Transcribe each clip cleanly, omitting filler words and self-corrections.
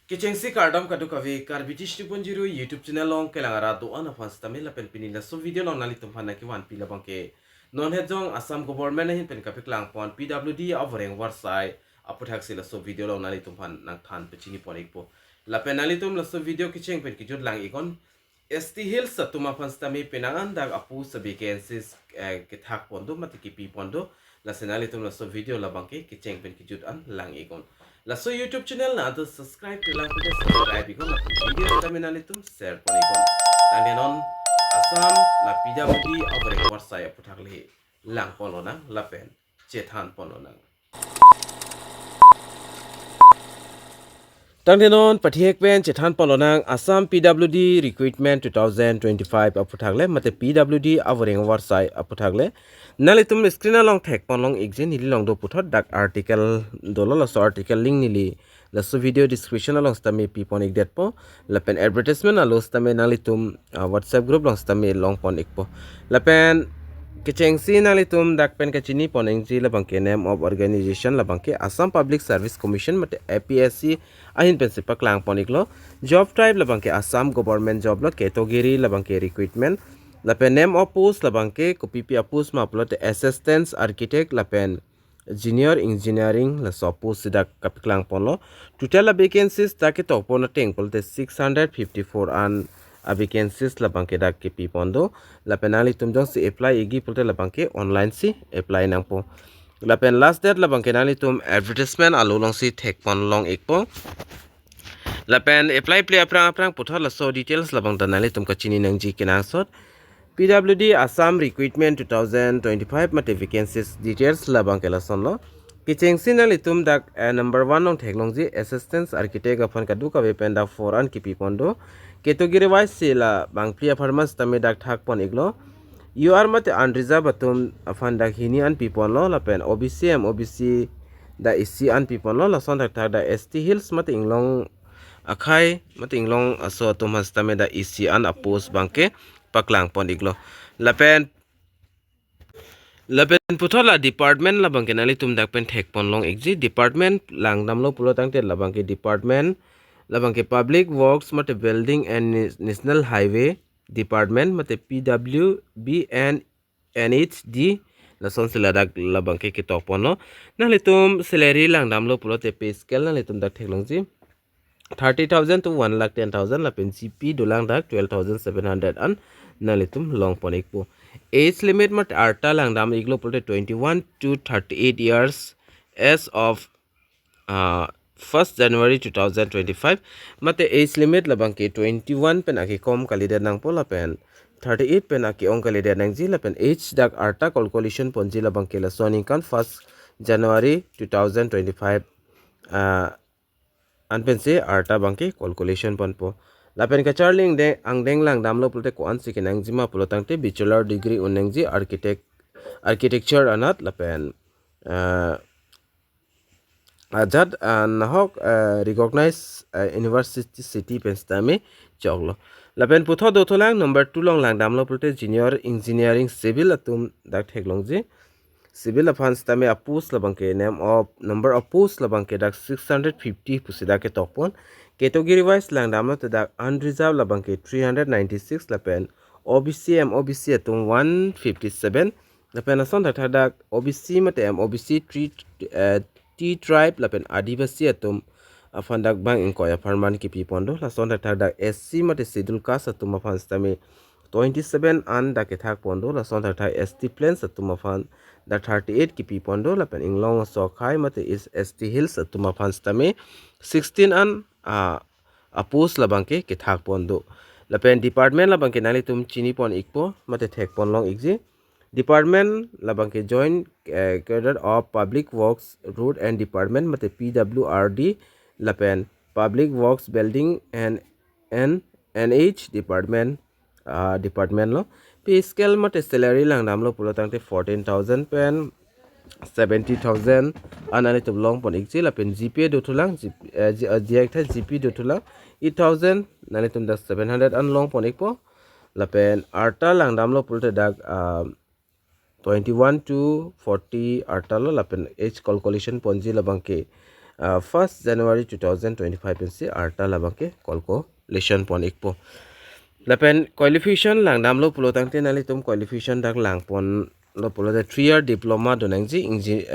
Kicengsi kardam kadu kavi karbitish 2.0 YouTube channel long kelangara do ana fans tamil la pen pinila so video long nali tumphana ki wan pila bangke non hejong Assam government hin pen kapiklang pon PWD avoreng warsai aputhak sila so video long nali tumphan nang than pechini ponikpo la pen nali tum la so video kicheng pen kijut lang ikon ST Hills satuma fans tami penangan dag apu sa vacancies kithak pondo matiki pi pondo la senali tum la so video la bangke kicheng pen kijut an lang ikon la so YouTube channel na to subscribe to lang kuda subscribe ikon la video kami nali tum share pon ikon tangdenon Assam la PWD avreng warsai aputhak lehi lang polo nang la pen chethan polo nang Tangdenon pathiek pen chethan polonang Assam PWD Recruitment 2025 aputhagle mate PWD avoreng warsai aputhagle nalitum screen along thek ponlong exin nili long do puthot dak article dolol so article link nili la so video description along stame pipon ek det po la pen advertisement alo stame nalitum WhatsApp group long stame long pon ek po la pen Kecengsi nalitum dak pen kecini ponengji labangke name of organization labangke Assam Public Service Commission mate APSc ahin pensi PAKLANG poniklo job type labangke Assam government job lo category labangke recruitment lapen name of post labangke kopipi post ma upload assistant architect lapen junior engineering la so post sidak kapiklang ponlo total vacancies take to pon teng polte 654 and vacancies la bangke dak ke pi pondo la penali tumjong si apply igi pulte la bangke online si apply nang po la pen last date la bangke nali tum advertisement alulong si thek pon long ekpo la pen apply play aprang aprang puthor la so details la bang danali tum kachini nang ji kinang sot PWD Assam Recruitment 2025 mate vacancies details la bangke la son lo Kicheng sinali tum dak number 1 nong technology assistance architect afan kadu ka wepen dak foran ki pipondo category wise sila bang plia farmers tame dak thak pon iglo you are mate unreserved atum afan dak hini an pipon lo la pen OBC OBC da SC an pipon lo la son dak thak da ST Hills mate inglong akhai mate inglong aso tum has tame da EC an apos bangke PAKLANG pon iglo la pen Lapen puthola department labang kenali tum dak pen thek pon long exi department lang namlo pulo tangte labang ke department labang ke public works mate building and national highway department mate PWB and NHD la son sila dak labang ke tok pon no nali tum salary lang namlo pulo te pay scale nali tum dak thek long ji 30,000 to 1,10,000 lapen CP dolang dak 12,700 an nalitum long ponik po age limit mat arta lang dam iglo polte 21 to 38 years as of 1st January 2025 mate age limit labang ke 21 pen aki kom kalida nang pola pen 38 pen aki ong kalida nang ji lapen age dak arta calculation ponji labang ke la soni kan 1st January 2025 anpense arta bangke calculation pon po lapen ka charling de ang deng lang damlo pulte ko an sikinang jima pulo tangte bachelor degree uneng ji architecture anat lapen ajad nahok recognize university city penstame choglo lapen putho do tholang number 2 long lang damlo pulte junior engineering civil atum dak theklong ji civil offense tame apus labangke name of number of post labangke dak 650 pusida ke topon category wise lang damlo te dak unreserved labangke 396 lapen OBC OBC atum 157 lapen ason dak OBC mate OBC 3 T tribe lapen adivasi atum afan dak bang inkoya farman ki pipondo la son dak SC mate schedule caste atum afan tame 27 an dak thak pondo la son dak ST plains atum afan da 38 ki pipondo lapen inglong so khai mate is ST Hills atuma fans tame 16 an apos labangke ke thak pondo lapen department labangke nali tum chini pon ikpo mate thek pon long exi department labangke join cadre of public works road and department mate PWRD lapen public works building and NH department department lo pay scale mate salary lang namlo pulo tangte 14,000 pen 70,000 anani to long pon ikchi la pen GPA do thulang GP do thulang 8,000 nani tum da 700 an long pon ikpo la pen arta lang namlo pulte dak 21 to 40 arta lo la pen age calculation ponji la bangke 1st January 2025 pensi arta labangke calculation pon ikpo lapen qualification lang namlo pulo tangte nalitum qualification dak lang pon lo pulo the 3-year diploma donangji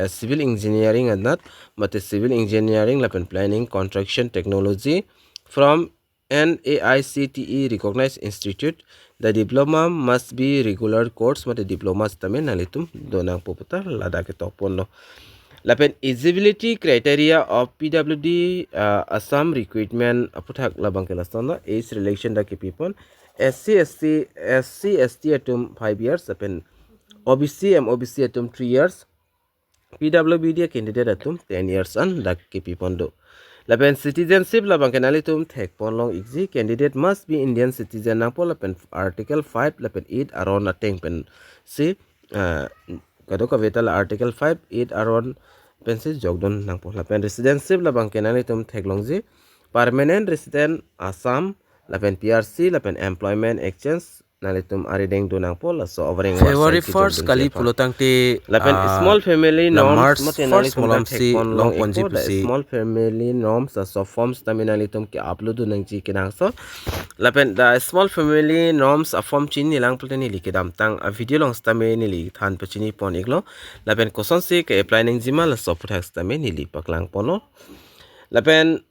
civil engineering adnat mate civil engineering lapen planning construction technology from an AICTE recognized institute. The diploma must be regular course mate diploma stame nalitum donang poputar lada ke topon lo lapen eligibility criteria of PWD Assam Recruitment APUTHAK labang ke lasona age relation da ke people SC ST atum 5 years lapen OBC MOBC atum 3 years PWD candidate atum 10 years an dak ke people do lapen citizenship labang kenali tum thek pon long exi candidate must be Indian citizen na po lapen article 5 lapen 8 aron ateng pen si kado ka vetal article 5 8 aron pen si jogdon nang po lapen residency labang kenali tum thek long ji permanent resident Assam lapen PRC lapen employment exchange nalitum arideng donang po la so overing February 1st kali pulotang te lapen small family norms March 1st molam si long ponji pusi small family norms so forms taminalitum ke upload nang ji kinang so lapen the small family norms a form chin nilang pulteni likidam tang a video long stame nili than pachini pon iglo lapen koson si ke apply ning jima la so puthax stame nili paklang pono lapen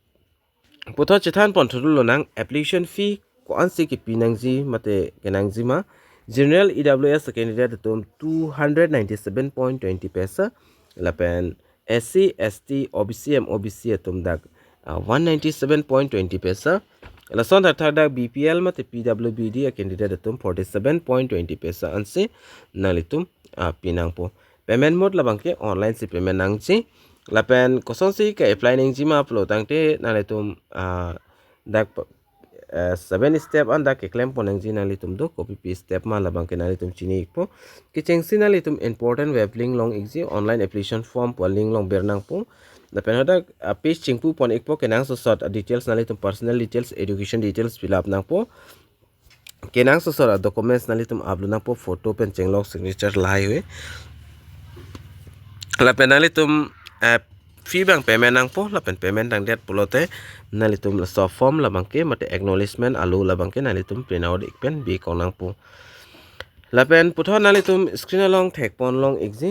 puto chithan pon thulo nang application fee ko ansi ki pinangji mate kenangji ma general EWS candidate tum 297.20 paisa lapen SC ST OBC MOBC tum dak 197.20 paisa lason thak dak BPL mate PWD candidate tum 47.20 paisa ansi nalitum pinang po payment mode labangke online si payment nangji lapen kosong si ka apply nangji ma upload tangte nalitum dak 7 step anda ke claim ponang ji nalitum do copy paste step ma labang ke nalitum chini po kicheng si nalitum important web link long exi online application form po link long bernang po da penada page chingpu pon ikpo kenang so sort details nalitum personal details education details fill up nang po kenang so sort documents nalitum upload nang po photo pen chenglog signature lai we la penalitum fee bang payment nang po lapen payment nang det pulote nalitum la so form labang ke mate acknowledgement alu labang ke nalitum print out ikpen bi konang po lapen putho nalitum screen along thek pon long exi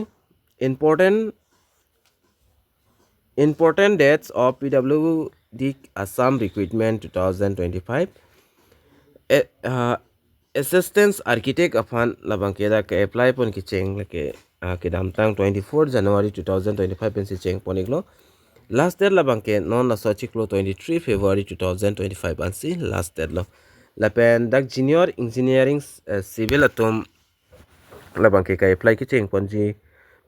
important dates of PWD Assam Recruitment 2025 assistance architect afan labang ke da ke apply pon ki cheng lake kedam tang 24 January 2025 pensi cheng poniglo last date labang ke non la sochiklo 23 February 2025 ansi last date lo lapen dak junior engineering civil atom labang ke kai apply ki cheng ponji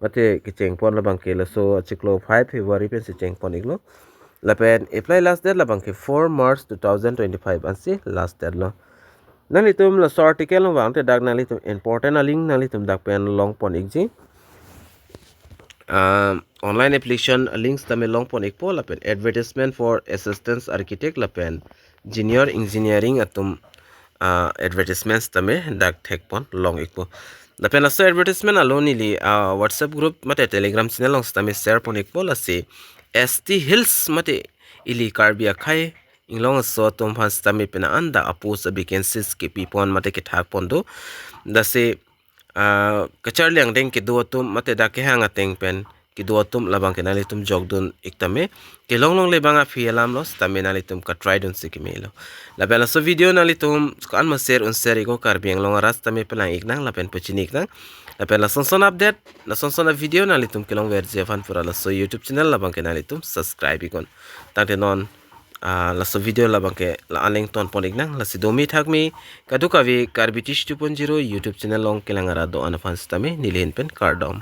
mate ki cheng pon labang ke la so chiklo 5 February pensi cheng poniglo lapen apply last date labang ke 4 March 2025 ansi last date lo nalitum la so article no wang te dak nalitum important a link nalitum dak pen long pon exi online application links tame long pon ekpo lapen advertisement for assistance architect lapen junior engineering atum advertisements tame dak thek pon long ekpo lapen aso advertisement alone li WhatsApp group mate telegram channel long tame share pon ekpo lase ST Hills mate ili karbia khai inglong so tum has tame pena anda apus vacancies ke pipon mate ke thak pon do dase kachar liang deng ke duatum mate da ke hanga teng pen ke duatum labang ke nalitum jogdun iktame ke long lebanga fialam los tame nalitum ka try don sikimelo la bela so video nalitum kan ma share un share ko kar biang long ras tame pelang iknang la pen pechinik nang la pen la sonson update la sonson video nalitum ke long ver jevan pura la so YouTube channel labang ke nalitum subscribe ikon tante non la so video labang ke la anleng ton ponik nang la sidomi thakmi kadukavi karbitish 2.0 YouTube channel long kelangara do anafans tame nilen pen kardom